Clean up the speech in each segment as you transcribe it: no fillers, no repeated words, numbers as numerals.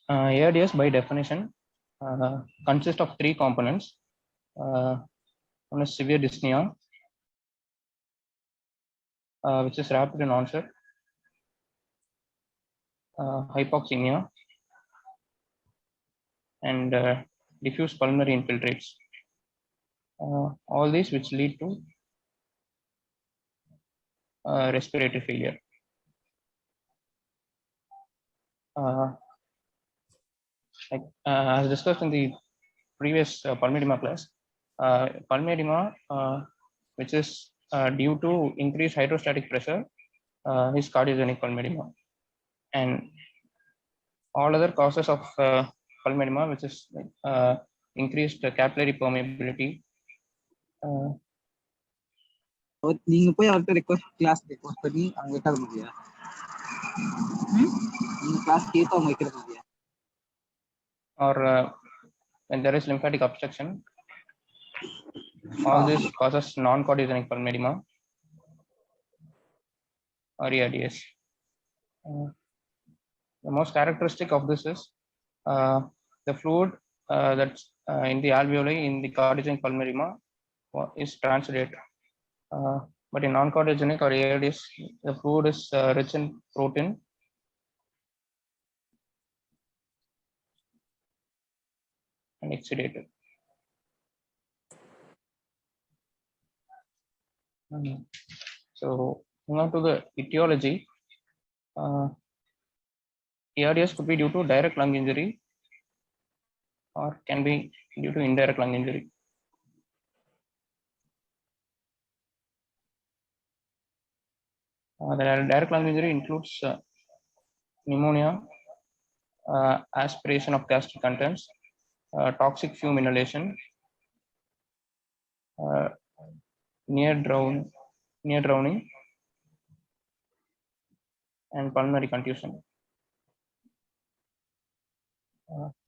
ARDS by definition consists of three components. One is severe dyspnea, which is rapid in onset, hypoxemia, and diffuse pulmonary infiltrates. All these which lead to respiratory failure. As discussed in the previous pulmonary edema class, pulmonary edema, which is due to increased hydrostatic pressure, is cardiogenic pulmonary edema, and all other causes of pulmonary edema, which is increased capillary permeability. நீங்க போய் அவர்கிட்ட class request பண்ணி அவங்க வைக்காத முடியா? நீங்க class கேட்டு அவங்க வைக்கிறது முடியா? Or when there is lymphatic obstruction, all this causes non-cardiogenic pulmonary edema or ARDS. The most characteristic of this is the fluid that's in the alveoli in the cardiogenic pulmonary edema is transudate. But in non-cardiogenic or ARDS, the fluid is rich in protein and exudated. So, moving on to the etiology, ARDS could be due to direct lung injury or can be due to indirect lung injury. The direct lung injury includes pneumonia, aspiration of gastric contents, toxic fume inhalation, near drowning, and pulmonary contusion.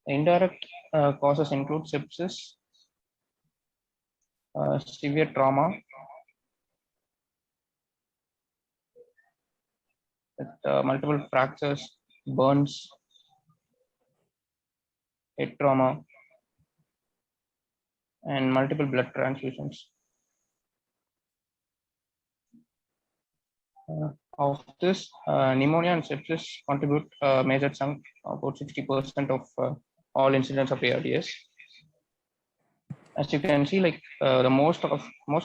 Indirect causes include sepsis, severe trauma, with multiple fractures, burns, head trauma, and multiple blood transfusions. Of this, pneumonia and sepsis contribute major chunk, about 60% of all incidents of ARDS. As you can see, like the most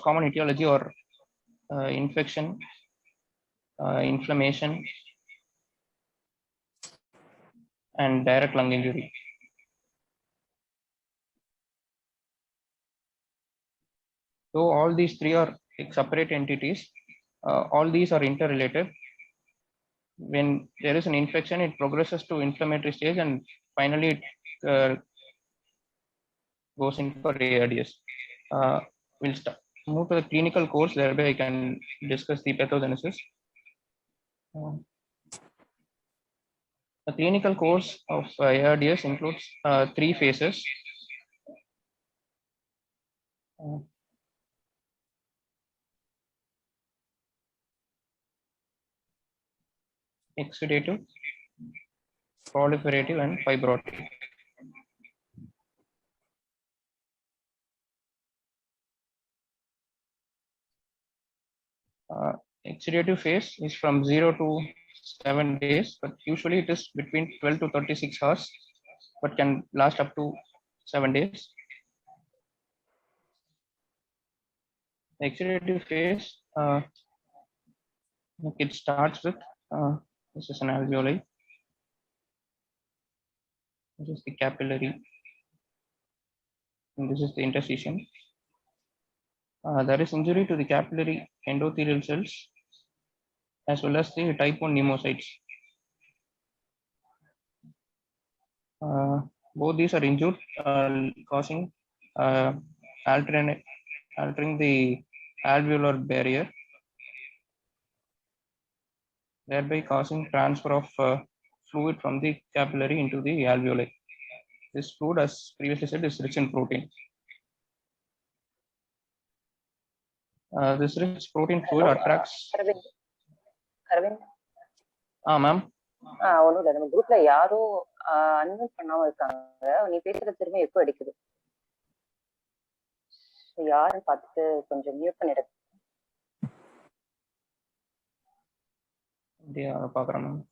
common etiology or infection, inflammation, and direct lung injury. So all these three are like separate entities. All these are interrelated. When there is an infection, it progresses to inflammatory stage, and finally it goes in for ARDS. We'll move to the clinical course. Thereby, I can discuss the pathogenesis. The clinical course of ARDS includes three phases. Exudative, proliferative, and fibrotic. Exudative phase is from 0 to 7 days, but usually it is between 12 to 36 hours, but can last up to 7 days. The exudative phase, it starts with this is an alveoli, this is the capillary, and this is the interstitium. There is injury to the capillary endothelial cells as well as the type 1 pneumocytes. Both these are injured, causing altering the alveolar barrier, thereby causing transfer of fluid from the capillary into the alveoli. This fluid, as previously said, is rich in protein. This rich protein fluid attracts. Arvind. Ma'am. ஒண்ணும் இல்ல, நம்ம குரூப்ல யாரும் unmute பண்ணாம இருக்காங்க. நீ பேசுறது திரும்ப எப்போ அடிக்குது, யாருன்னு பார்த்துட்டு கொஞ்சம் மியூட் பண்ணிடு. பாக்குறேன் ma'am.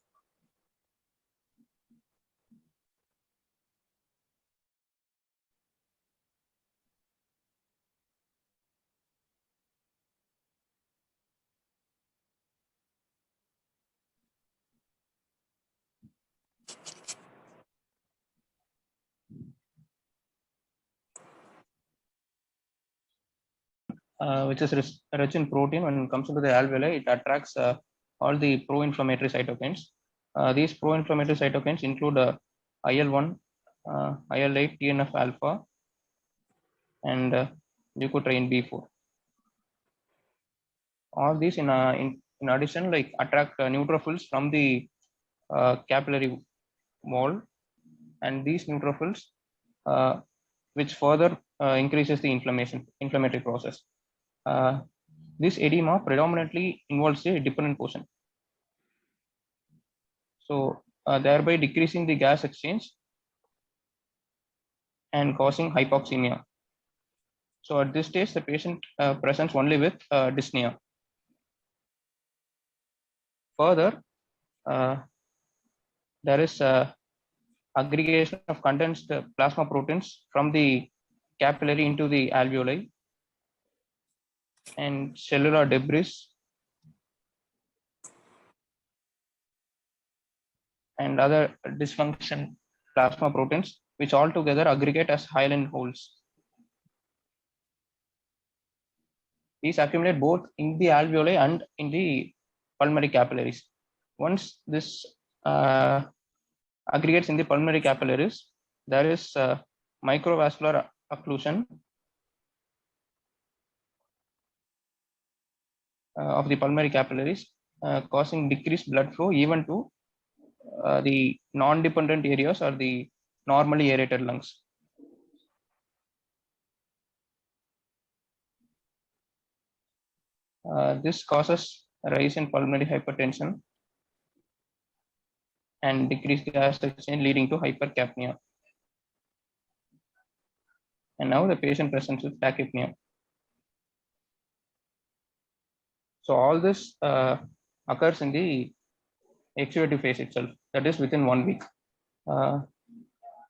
Which is rich in protein. When it comes to the alveoli, it attracts all the pro-inflammatory cytokines. These pro-inflammatory cytokines include IL-1, IL-8, TNF alpha, and leukotriene B4. All these in addition like attract neutrophils from the capillary wall, and these neutrophils which further increases the inflammatory process. This edema predominantly involves a dependent portion, so thereby decreasing the gas exchange and causing hypoxemia. So at this stage, the patient presents only with dyspnea. Further, there is aggregation of condensed plasma proteins from the capillary into the alveoli, and cellular debris and other dysfunction plasma proteins, which all together aggregate as hyaline holes. These accumulate both in the alveoli and in the pulmonary capillaries. Once this aggregates in the pulmonary capillaries, there is microvascular occlusion of the pulmonary capillaries, causing decreased blood flow even to the non-dependent areas or the normally aerated lungs. This causes a rise in pulmonary hypertension and decreased gas exchange, leading to hypercapnia. And now the patient presents with tachypnea. So all this occurs in the exudative phase itself, that is within 1 week.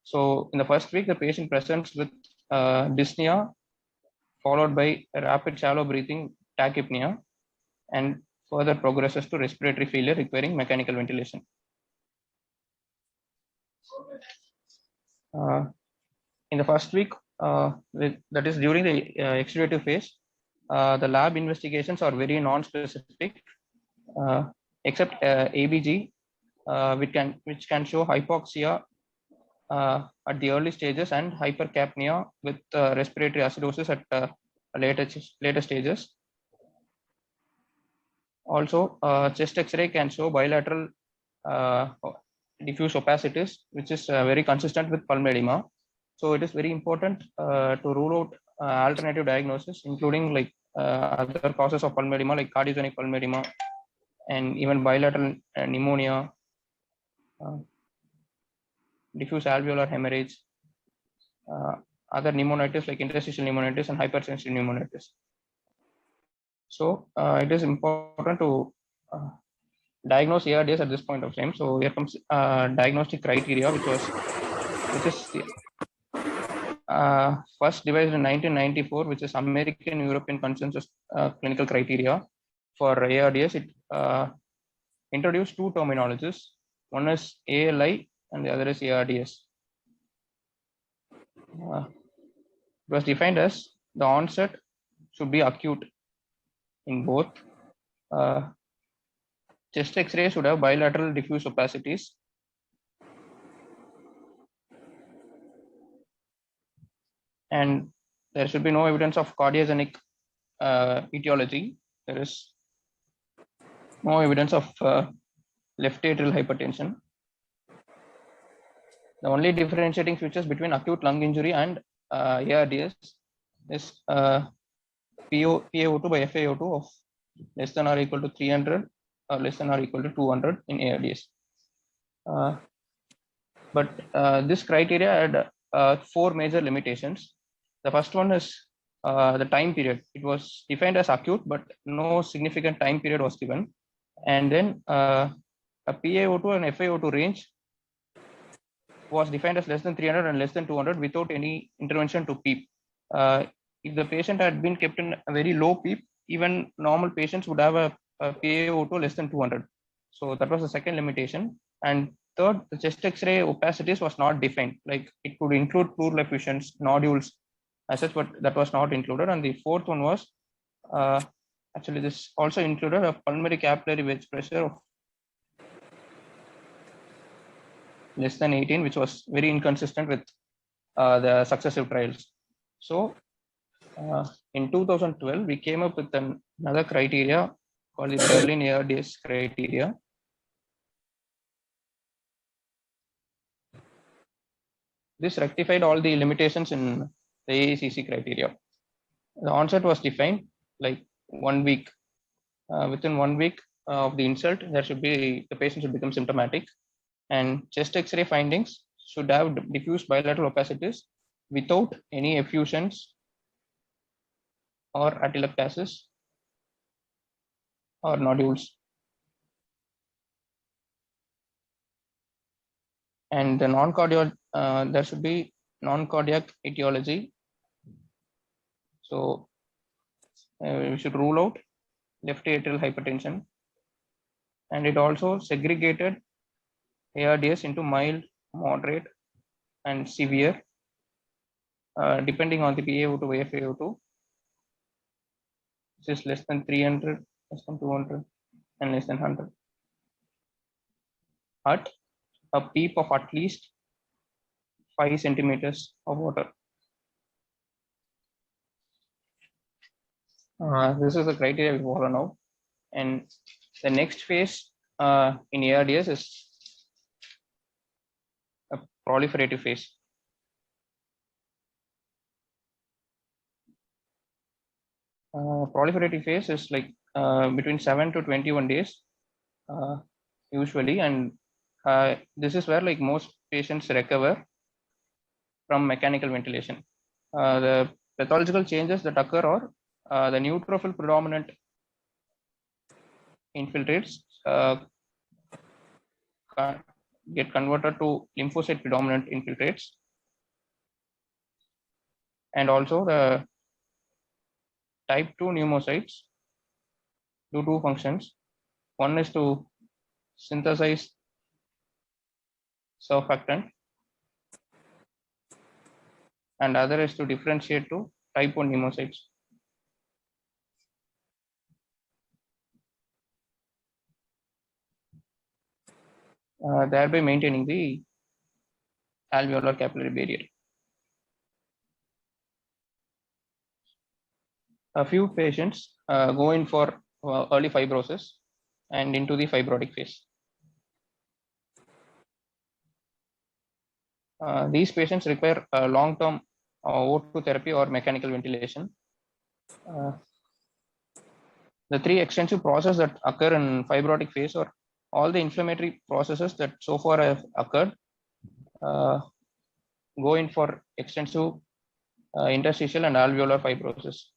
So in the first week, the patient presents with dyspnea, followed by rapid shallow breathing tachypnea, and further progresses to respiratory failure requiring mechanical ventilation. In the first week, that is during the exudative phase, the lab investigations are very non-specific, except ABG, which can show hypoxia at the early stages and hypercapnia with respiratory acidosis at later stages. Also, chest X-ray can show bilateral diffuse opacities, which is very consistent with pulmonary edema. So it is very important to rule out alternative diagnosis, including like other causes of pulmonary edema like cardiogenic pulmonary edema and even bilateral pneumonia, diffuse alveolar hemorrhage, other pneumonitis like interstitial pneumonitis and hypersensitive pneumonitis. So it is important to diagnose ARDS at this point of time. So here comes diagnostic criteria, which is first devised in 1994, which is American European Consensus Clinical Criteria for ARDS. It introduced two terminologies. One is ALI and the other is ARDS. It was defined as the onset should be acute in both. Chest X-ray should have bilateral diffuse opacities. And there should be no evidence of cardiogenic etiology. There is no evidence of left atrial hypertension. The only differentiating features between acute lung injury and ARDS is PaO2 by FaO2 of less than or equal to 300 or less than or equal to 200 in ARDS. But this criteria had 4 major limitations. The first one is the time period. It was defined as acute, but no significant time period was given. And then a PaO2 and FiO2 range was defined as less than 300 and less than 200 without any intervention to PEEP. If the patient had been kept in a very low PEEP, even normal patients would have a PaO2 less than 200. So that was the second limitation. And third, the chest X-ray opacities was not defined. Like it could include pleural effusions, nodules, as such, but that was not included. And the fourth one was actually this also included a pulmonary capillary wedge pressure of less than 18, which was very inconsistent with the successive trials. So in 2012, we came up with another criteria called the Berlin ARDS criteria. This rectified all the limitations in the AACC criteria. The onset was defined like 1 week. Within 1 week of the insult, the patient should become symptomatic, and chest X-ray findings should have diffuse bilateral opacities without any effusions or atelectasis or nodules. And the non-cardiac, there should be non-cardiac etiology. So we should rule out left atrial hypertension. And it also segregated ARDS into mild, moderate, and severe, depending on the PaO2 FiO2, which is less than 300, less than 200, and less than 100. At a PEEP of at least 5 centimeters of water. This is the criteria we follow now. And the next phase in ARDS is a proliferative phase. Proliferative phase is like between 7 to 21 days usually, and this is where like most patients recover from mechanical ventilation. The pathological changes that occur are the neutrophil predominant infiltrates get converted to lymphocyte predominant infiltrates, and also the type 2 pneumocytes do 2 functions. One is to synthesize surfactant, and other is to differentiate to type 1 pneumocytes. Thereby maintaining the alveolar capillary barrier. A few patients go in for early fibrosis and into the fibrotic phase. These patients require long-term O2 therapy or mechanical ventilation. The 3 extensive processes that occur in fibrotic phase are all the inflammatory processes that so far have occurred go in for extensive interstitial and alveolar fibrosis.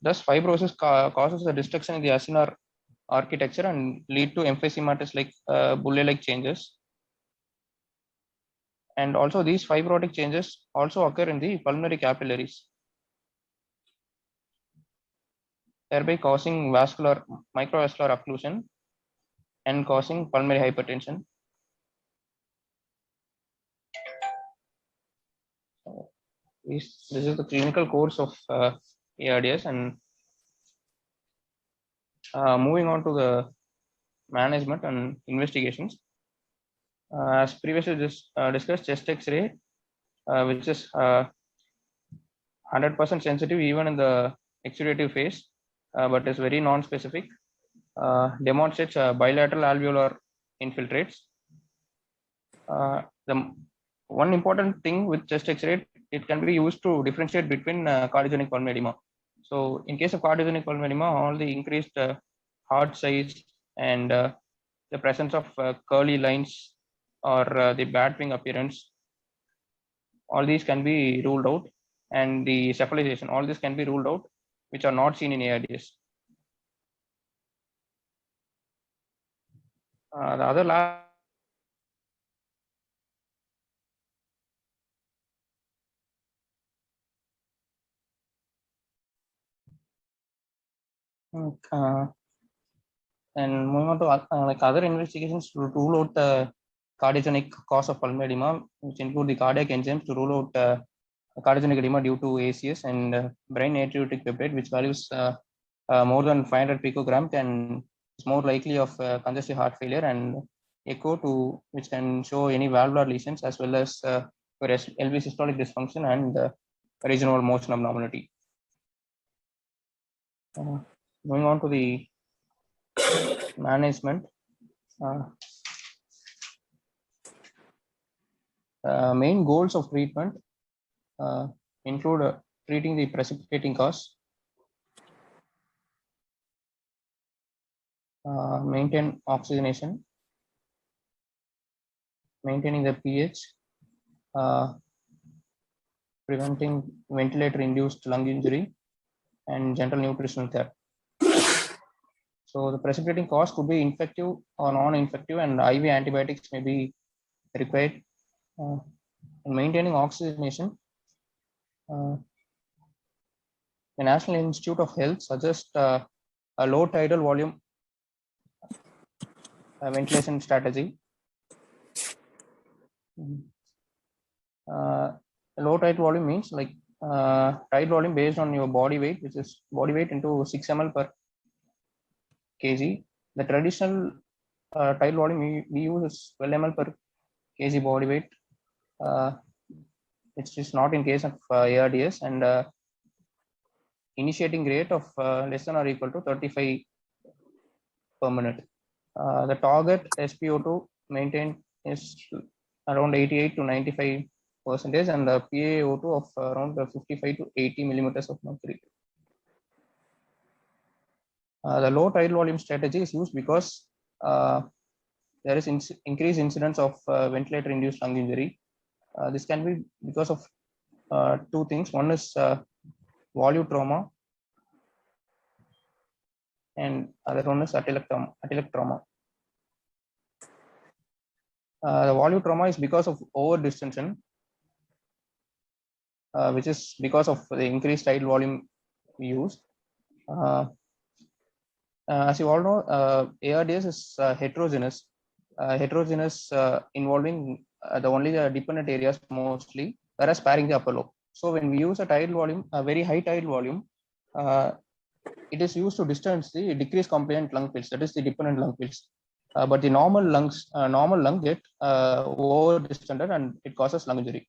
Thus fibrosis causes a destruction in the acinar architecture and lead to emphysematous like bulle-like changes. And also these fibrotic changes also occur in the pulmonary capillaries, thereby causing microvascular occlusion and causing pulmonary hypertension. This is the clinical course of ARDS, and moving on to the management and investigations. As previously discussed, chest X-ray, which is 100% sensitive even in the exudative phase, but is very non-specific, demonstrates bilateral alveolar infiltrates. The one important thing with chest X-ray, it can be used to differentiate between cardiogenic pulmonary edema. So in case of cardiogenic pulmonary edema, all the increased heart size and the presence of curly lines or the batwing appearance, all these can be ruled out, and the cephalization, all this can be ruled out, which are not seen in ARDS. The other lab and moving on to like other investigations to rule out the cardiogenic cause of pulmonary edema, which include the cardiac enzymes to rule out cardiogenic edema due to ACS, and brain natriuretic peptide, which values more than 500 picogram, can is more likely of congestive heart failure, and echo to which can show any valvular lesions as well as LV systolic dysfunction and regional motion abnormality. Moving on to the management. Main goals of treatment include treating the precipitating cause, maintain oxygenation, maintaining the pH, preventing ventilator-induced lung injury, and general nutritional care. So the precipitating cause could be infective or non-infective, and IV antibiotics may be required. In maintaining oxygenation, the National Institute of Health suggests a low tidal volume ventilation strategy. Low tidal volume means like tidal volume based on your body weight, which is body weight into 6 ml per kg. The traditional tidal volume we use is 12 ml per kg body weight, which is not in case of ARDS, and initiating rate of less than or equal to 35 per minute. The target SpO2 maintained is around 88 to 95%, and the PaO2 of around 55 to 80 millimeters of mercury. The low tidal volume strategy is used because there is increased incidence of ventilator-induced lung injury. This can be because of two things. One is volume trauma, and other one is atelec trauma. The volume trauma is because of over distension, which is because of the increased tidal volume we use. As you all know, ARDS is heterogeneous, involving only the dependent areas mostly, whereas sparing the upper lobe. So when we use a tidal volume, a very high tidal volume, it is used to distance the decreased compliant lung pills, that is the dependent lung pills. But the normal lung get over distended, and it causes lung injury.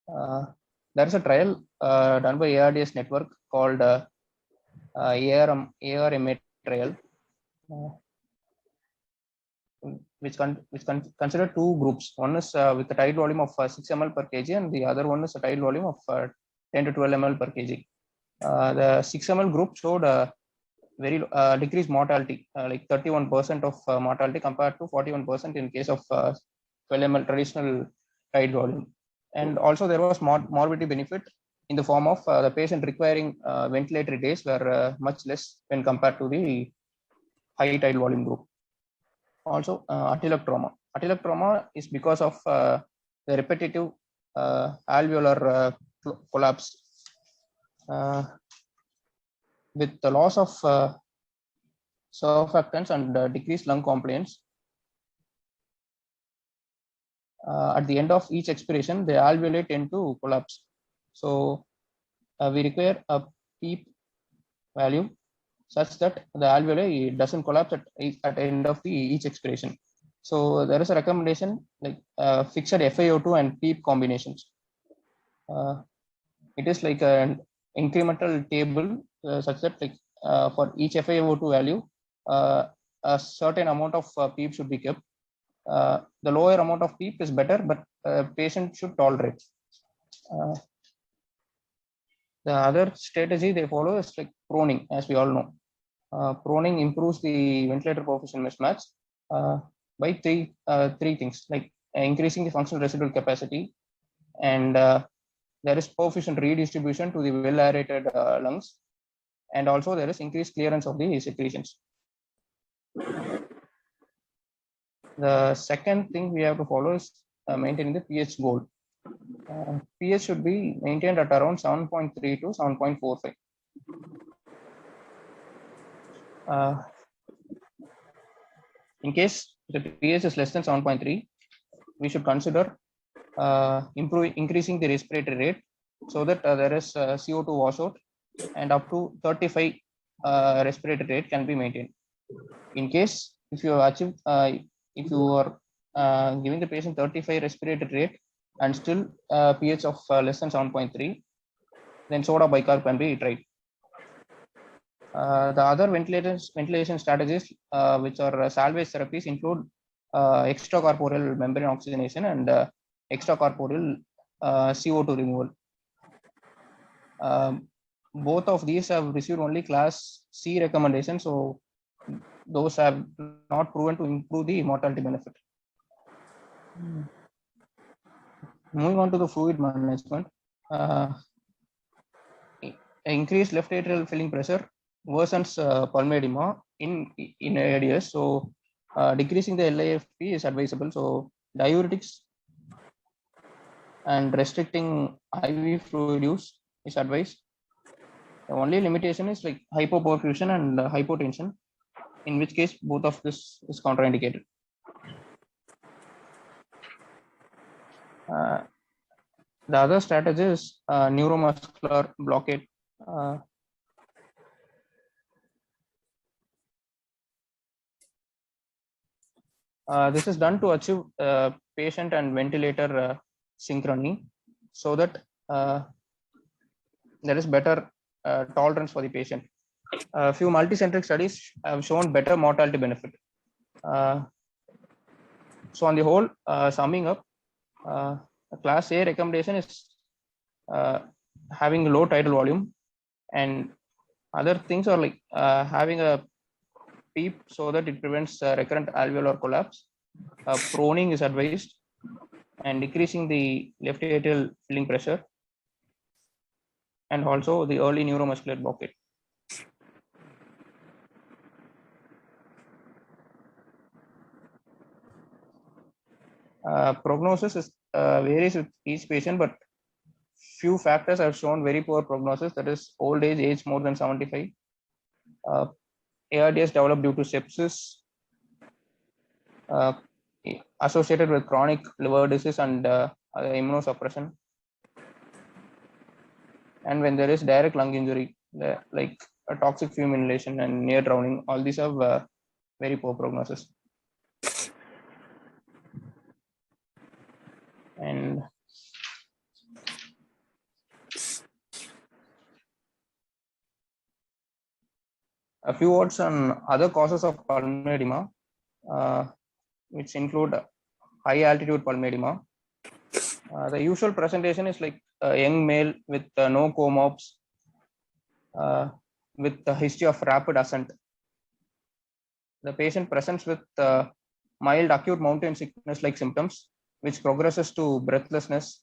There is a trial done by ARDS network called ARMA trial, which consider two groups. One is with a tidal volume of 6 ml per kg, and the other one is a tidal volume of 10 to 12 ml per kg. The 6 ml group showed a very decreased mortality, like 31% of mortality compared to 41% in case of 12 ml traditional tidal volume. And also there was morbidity benefit in the form of the patient requiring ventilatory days were much less when compared to the high tidal volume group. Also atelec trauma. Atelec trauma is because of the repetitive alveolar collapse with the loss of surfactants and decreased lung compliance. At the end of each expiration, the alveoli tend to collapse. So we require a PEEP value such that the alveoli doesn't collapse at the end of each expiration. So there is a recommendation like fixed FiO2 and PEEP combinations. It is like an incremental table such that like for each FiO2 value, a certain amount of PEEP should be kept. The lower amount of PEEP is better, but patient should tolerate. The other strategy they follow is like proning, as we all know. Proning improves the ventilator perfusion mismatch by three things, like increasing the functional residual capacity, and there is perfusion redistribution to the well aerated lungs, and also there is increased clearance of the secretions. The second thing we have to follow is maintaining the pH goal. pH should be maintained at around 7.3 to 7.45. In case the pH is less than 7.3, we should consider increasing the respiratory rate so that there is CO2 washout, and up to 35 respiratory rate can be maintained. In case if you achieve, if you are giving the patient 35 respiratory rate and still pH of less than 7.3, then soda bicarb can be tried. The other ventilation strategies, which are salvage therapies, include extracorporeal membrane oxygenation and extracorporeal CO2 removal. Both of these have received only class C recommendation, so those have not proven to improve the mortality benefit. Moving on to the fluid management, increased left atrial filling pressure worsens pulmonary edema in ARDS, so decreasing the LAFP is advisable. So diuretics and restricting IV fluid use is advised. The only limitation is like hypoperfusion and hypotension, in which case both of this is contraindicated. The other strategy is neuromuscular blockade. This is done to achieve patient and ventilator synchrony, so that there is better tolerance for the patient. A few multicentric studies have shown better mortality benefit. So on the whole, summing up, class A recommendation is having low tidal volume, and other things are like having a PEEP so that it prevents recurrent alveolar collapse. Proning is advised, and decreasing the left atrial filling pressure, and also the early neuromuscular blockade. Prognosis is, varies with each patient, but few factors have shown very poor prognosis. That is old age more than 75. ARDS developed due to sepsis, associated with chronic liver disease and immunosuppression. And when there is direct lung injury, like a toxic fume inhalation and near drowning, all these have very poor prognosis. And a few words on other causes of pulmonary edema, which include high altitude pulmonary edema. The usual presentation is like a young male with no comorbs, with a history of rapid ascent. The patient presents with mild acute mountain sickness like symptoms, which progresses to breathlessness.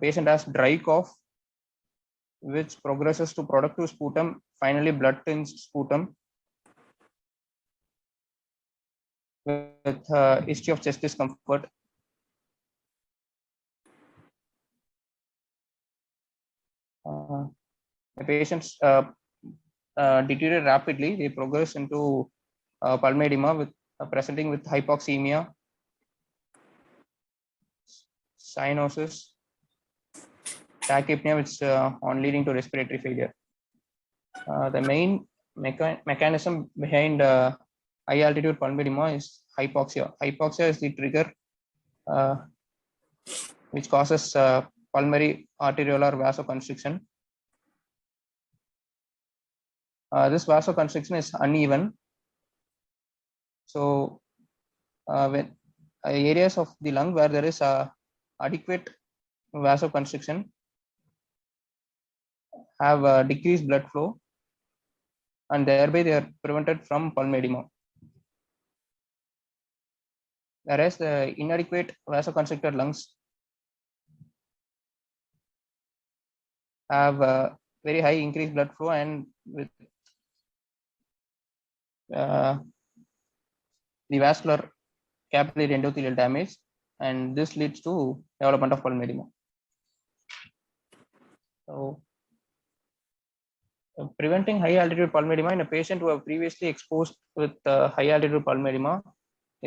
Patient has dry cough, which progresses to productive sputum, finally blood tinged sputum, with history of chest discomfort. The patients deteriorate rapidly. They progress into pulmonary edema with presenting with hypoxemia, cyanosis, tachypnea, which on leading to respiratory failure. The main mechanism behind high altitude pulmonary edema is hypoxia. Hypoxia is the trigger which causes pulmonary arteriolar vasoconstriction. This vasoconstriction is uneven. So when areas of the lung where there is adequate vasoconstriction, have decreased blood flow, and thereby they are prevented from pulmonary edema. Whereas the inadequate vasoconstricted lungs have very high increased blood flow and with the vascular capillary endothelial damage, and this leads to development of pulmonary edema. So, preventing high altitude pulmonary edema in a patient who have previously exposed with high altitude pulmonary edema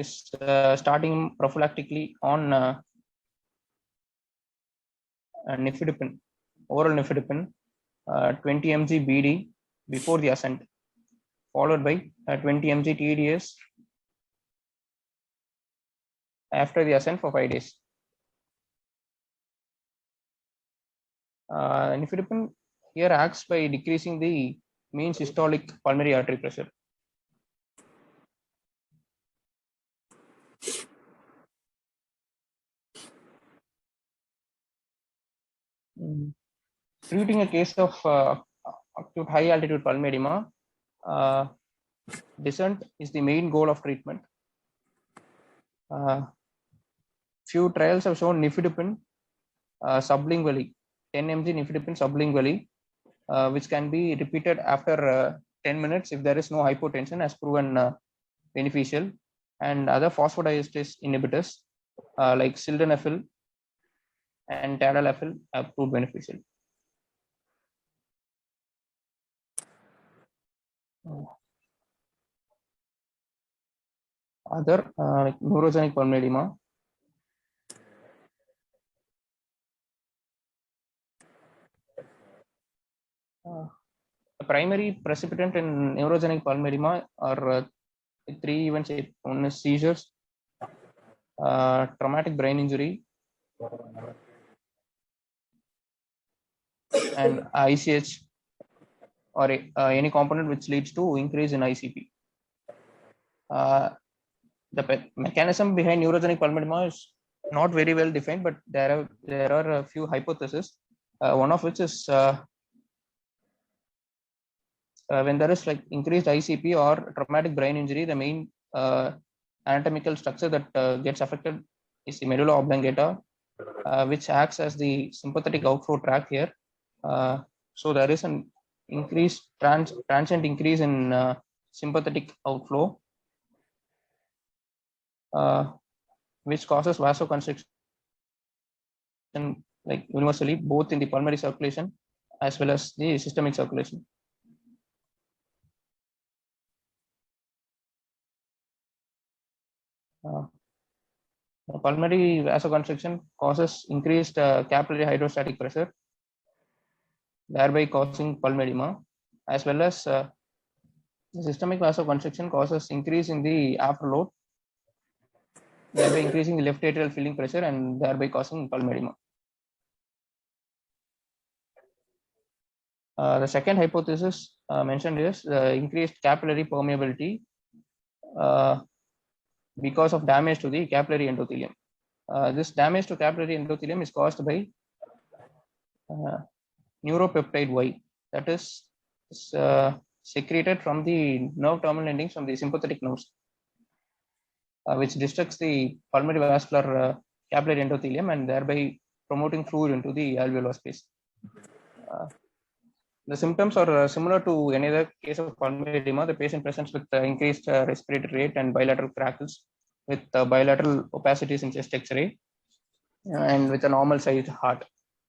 is starting prophylactically on nifedipine, oral nifedipine, 20 mg BD before the ascent, followed by 20 mg TDS after the ascent for 5 days. Nifedipine here acts by decreasing the mean systolic pulmonary artery pressure. Treating a case of acute high altitude pulmonary edema, descent is the main goal of treatment. Few trials have shown nifedipine sublingually, 10 mg nifedipine sublingually, which can be repeated after 10 minutes if there is no hypotension, as proven beneficial, and other phosphodiesterase inhibitors like sildenafil and tadalafil have proved beneficial. Other like neurogenic pulmonary edema, the primary precipitant in neurogenic pulmonary edema are 3 events. One is seizures, traumatic brain injury, and ICH, or any component which leads to increase in ICP. The mechanism behind neurogenic pulmonary edema is not very well defined, but there are a few hypotheses. One of which is when there is like increased ICP or traumatic brain injury, the main anatomical structure that gets affected is the medulla oblongata, which acts as the sympathetic outflow tract here. So there is an transient increase in sympathetic outflow, which causes vasoconstriction like universally, both in the pulmonary circulation as well as the systemic circulation. Pulmonary vasoconstriction causes increased capillary hydrostatic pressure, thereby causing pulmonary edema, as well as the systemic vasoconstriction causes increase in the afterload, thereby increasing the left atrial filling pressure and thereby causing pulmonary edema. The second hypothesis mentioned is increased capillary permeability because of damage to the capillary endothelium. This damage to capillary endothelium is caused by neuropeptide Y, that is secreted from the nerve terminal endings from the sympathetic nerves, which distracts the pulmonary vascular capillary endothelium and thereby promoting fluid into the alveolar space. The symptoms are similar to any other case of pulmonary edema. The patient presents with increased respiratory rate and bilateral crackles with bilateral opacities in chest X-ray and with a normal sized heart.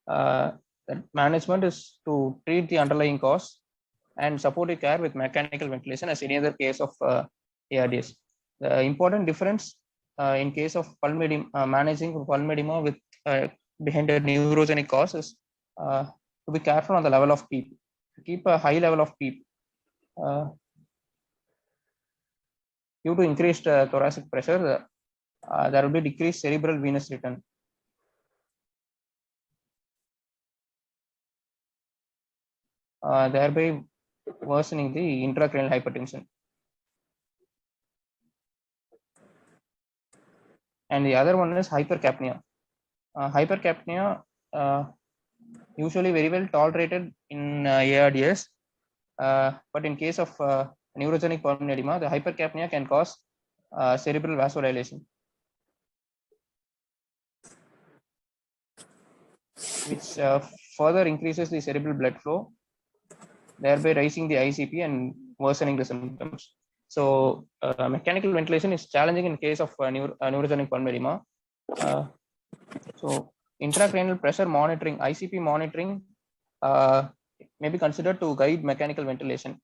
The management is to treat the underlying cause and supportive care with mechanical ventilation as any other case of ARDS. The important difference in case of pulmonary managing pulmonary edema with behind a neurogenic cause is to be careful on the level of PEEP. To keep a high level of PEEP due to increased thoracic pressure, there will be decreased cerebral venous return. Thereby worsening the intracranial hypertension. And the other one is hypercapnia. Hypercapnia usually very well tolerated in ARDS, but in case of neurogenic pulmonary edema, the hypercapnia can cause cerebral vasodilation, which further increases the cerebral blood flow, thereby raising the ICP and worsening the symptoms. So mechanical ventilation is challenging in case of neurogenic pulmonary edema. So intracranial pressure monitoring, ICP monitoring, may be considered to guide mechanical ventilation.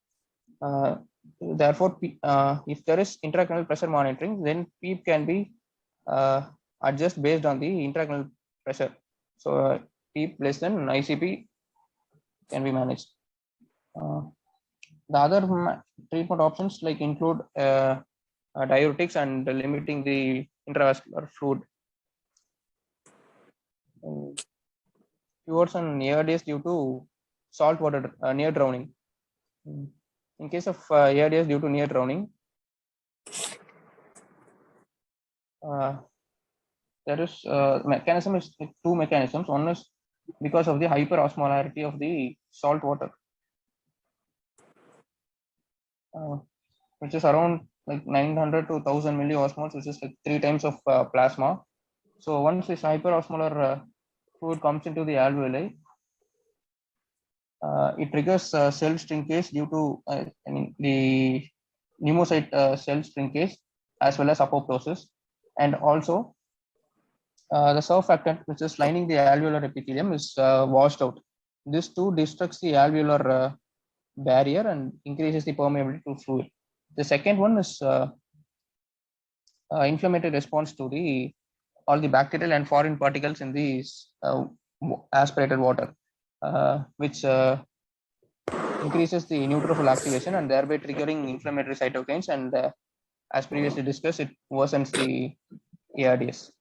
Therefore, if there is intracranial pressure monitoring, then PEEP can be adjusted based on the intracranial pressure. So PEEP less than ICP can be managed. The other treatment options like include diuretics and limiting the intravascular fluid. Cures on ARDS due to salt water near drowning. In case of ARDS due to near drowning, there is mechanism is two mechanisms. One is because of the hyperosmolarity of the salt water, which is around like 900 to 1000 milliosmoles, which is like 3 times of plasma. So once this hyperosmolar fluid comes into the alveoli, it triggers cell shrinkage due to the pneumocyte cell shrinkage as well as apoptosis, and also the surfactant which is lining the alveolar epithelium is washed out. This too destructs the alveolar barrier and increases the permeability to fluid. The second one is inflammatory response to all the bacterial and foreign particles in the aspirated water, which increases the neutrophil activation and thereby triggering inflammatory cytokines, and as previously discussed, it worsens the ARDS.